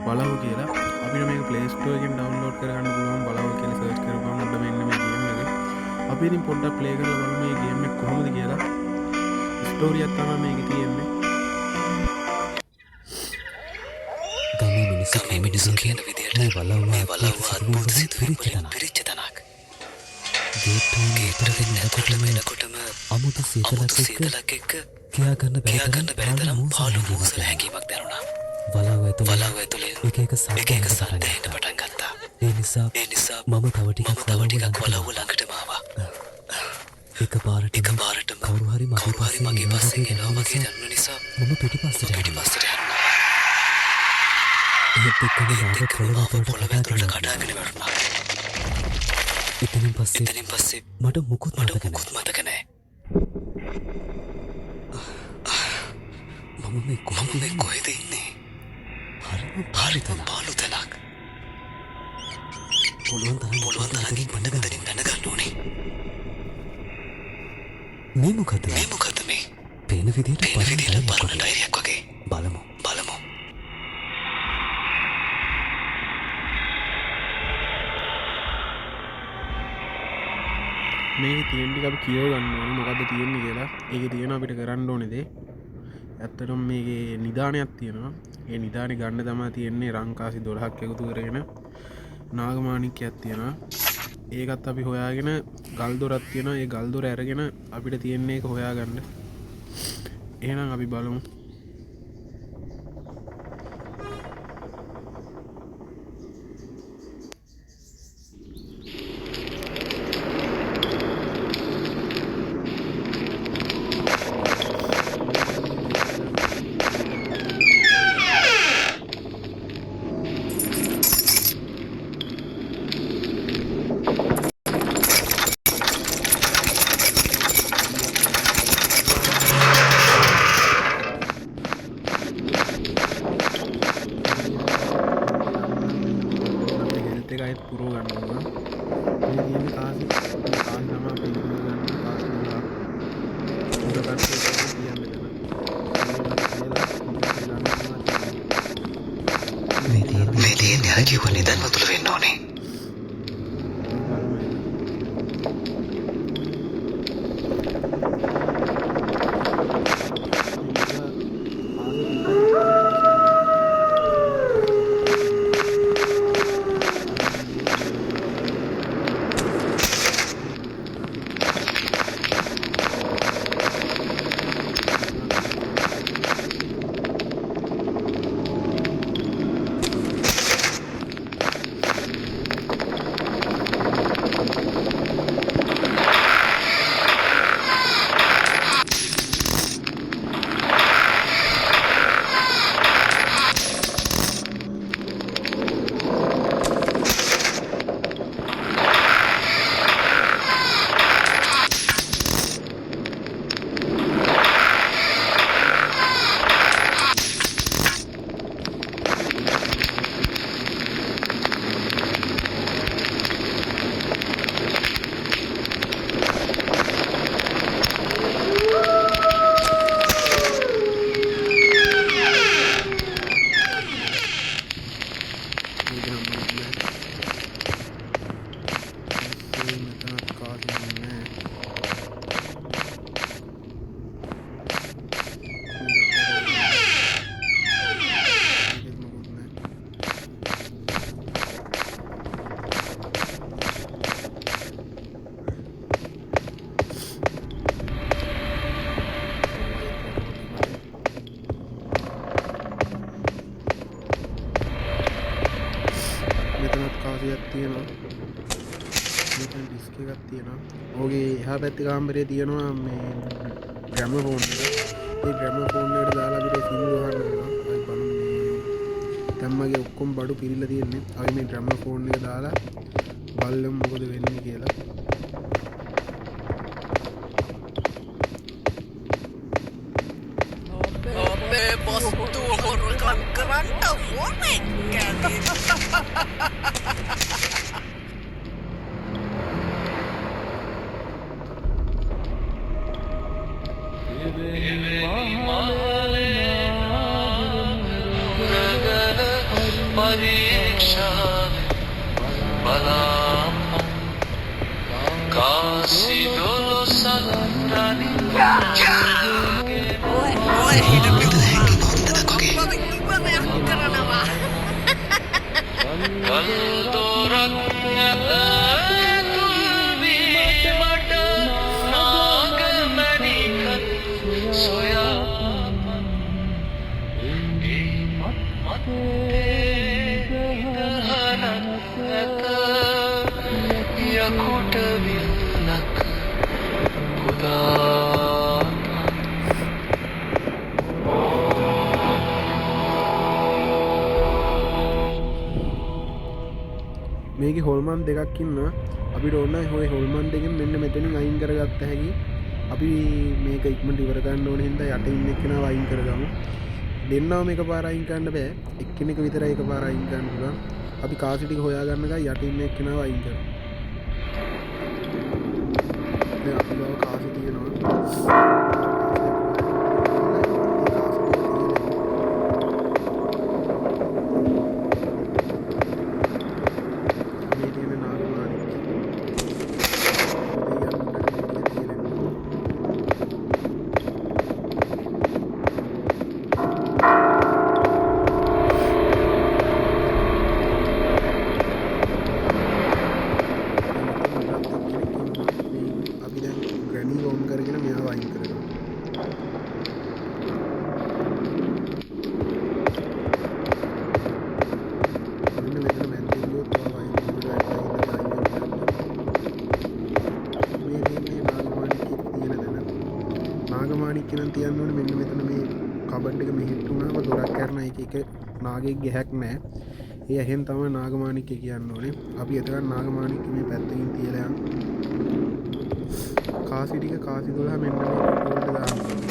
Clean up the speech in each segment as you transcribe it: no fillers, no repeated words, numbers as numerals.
බලව කියලා අපිට මේක ප්ලේ ස්ටෝර් එකෙන් ඩවුන්ලෝඩ් කරගන්න පුළුවන්. බලව කියලා සර්ච් කරපුවම උඩ මෙන්න මේ ගේම් එක. අපි ඉතින් පොඩ්ඩක් ප්ලේ කරලා බලමු මේ ගේම් එක කොහොමද කියලා. ස්ටෝරියක් තමයි මේකේ තියෙන්නේ. ගමේ මිනිස්සු කියන විදියට මේ බලව අද්භූත සිදුවීම් පිරිච්ච තැනක්. ගේට්ටුවෙන් එනකොටම අමුතු සීතලක් එක්ක කියාගන්න බැරි තරම් පාළු මූසල හැඟීමක් දැනුණා. බලව ඇතුලේ එක එක සද්ද එන්න පටන් ගත්තා. ඒ නිසා මම තව ටිකක් බලව ළඟටම ආවා. එකපාරටම කවුරු හරි මගේ පස්සෙන් එනවා වගේ දැනුන නිසා මම පිටිපස්සට යනවා. ඒත් එක්කම පොළව ඇතුලට කඩාගෙන වැටුණා. එතනින් පස්සේ මට මුකුත් මතක නෑ. මම මේ කොහෙද ඉන්නේ? හරි පාළු තැනක්. පුළුවන් තරම් පඬගතරින් දැනගන්න ඕනේ. මේ මොකද මේ? පේන විදියට පරණ ඩයරියක් වගේ. බලමු. මේ තියෙන ටික අපි කියව ගන්න ඕනේ මොකද්ද තියෙන්නේ කියලා. ඒකේ තියෙන අපිට කරන්න ඕනේ දේ. ඇත්තටම මේකේ නිදානයක් තියෙනවා. ඒ නිදානේ ගන්න තමයි තියෙන්නේ රංකාසි 12ක් එකතු කරගෙන නාගමාණික්කයක් තියෙනවා. ඒකත් අපි හොයාගෙන ගල් දොරක් තියෙනවා. ඒ ගල් දොර අරගෙන අපිට තියෙන්නේ ඒක හොයාගන්න. එහෙනම් අපි බලමු. එකයි පුරෝ ගන්නවා. මේ තියෙන කාසි තමයි අපි ගන්න කාසි දුන්නා. උඩ පැත්තේ තියන්න දෙන්න. මේ තියෙන අර කිව්වනේ දැන් වතුර වෙන්න ඕනේ. තියෙනවා. මෙතන ඩිස්ක් එකක් තියෙනවා. ඕකේ එහා පැත්තේ කාමරේ තියෙනවා මේ ග්‍රැමෆෝන් එක. ඒ ග්‍රැමෆෝන් එකට දාලා අපිට සින්දු අහන්න පුළුවන්. අපි බලමු මේ දැන් මගේ ඔක්කොම බඩු පිරීලා තියෙන්නේ. අපි මේ ග්‍රැමෆෝන් එක දාලා බලමු මොකද වෙන්නේ කියලා. ඔබේ බොස් තු හොරකම් කරන්න ඕනේ කැටි. බලාපන් කාසි දොළොසක් රනින් ඔය හිටපිට මම ඉවරයක් කරනවා කල් දොරක් නැත තුල්වීමට නාගමැණිකත් සොයාපන් ඒ මත්තේ ඉදහනක් නැත යකුට විල්ලක් කුදාපන් මේක හොල්මන් දෙකක් ඉන්න අපිට ඕන්න හොය හොල්මන් දෙකින් මෙන්න මෙතනින් අයින් කරගත්ත හැකි අපි මේක ඉක්මට ඉවර ගන්න ඕන හින්දා යට ඉන්න එක්කෙනාව අයින් කරගමු දෙන්නවම එක පාර අයින් කරන්න බෑ එක්කෙනෙක් විතරයි එක පාර අයින් කරන්න පුළුවන් අපි කාසි ටික හොයාගන්න ගා යට ඉන්න එක්කෙනාව අයින් කරමු දැන් අපි ගාව කාසි තියෙනවා නාගමාණික්කෙන් තියන්න ඕනේ මෙන්න මෙතන මේ කබඩ් එක මෙහෙට වුණාම දොරක් කරන එක නාගෙක් ගැහැක් නැහැ. ඒ ඇහෙන් තමයි නාගමාණික්කේ කියන්න ඕනේ. අපි එතකන් නාගමාණික්කේ මේ පැත්තකින් තියලා යන්න. කාසි ටික කාසි 12 මෙන්න මේ වලට දාන්න.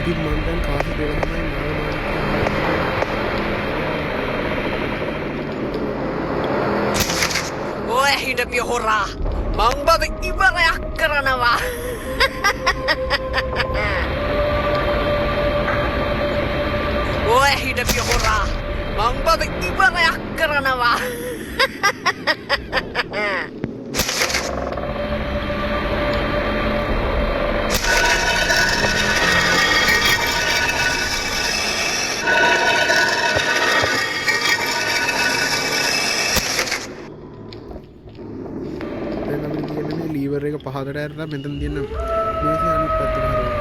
ඉතින් මම දැන් කාසි 12යි ඔය හිටපිය හොරා මං බද ඉවරයක් කරනවා ඔය හිටපිය හොරා මං බද ඉවරයක් කරනවා දැන් අපිට තියෙන්නේ මේ ලීවර් එක පහකට ඇරලා මෙතන තියෙන මේකේ අනිත් පැත්තට හරවන්න.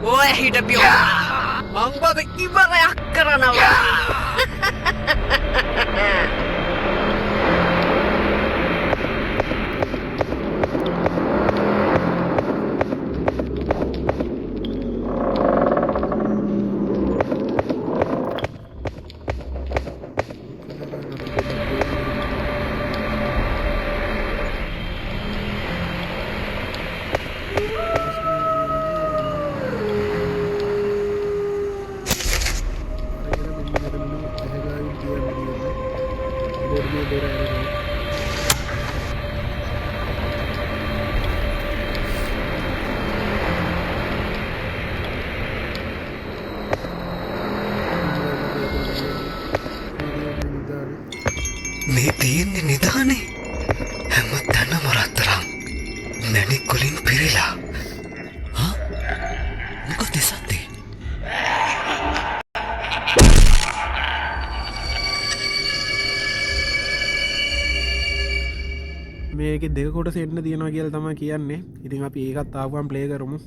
ඔය හිටපිය හොරා මං බද ඉවරයක් කරනවා මේ තියෙන්නේ නිදානේ හැම තැනම රත්තරන් මැණික් වලින් පිරීලා මොකද සද්දේ මේක දෙක කොටස එන්න තියෙනවා කියලා තමයි කියන්නේ. ඉතින් අපි ඒකත් ආපුවම ප්ලේ කරමු.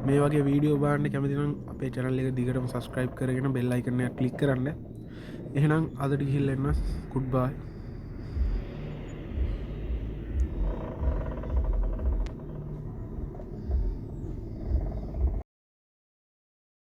මේ වගේ වීඩියෝ බලන්න කැමති නම් අපේ channel එක දිගටම subscribe කරගෙන bell icon එක click කරන්න. එහෙනම් අදට ගිහිල්ලා එන්න. goodbye.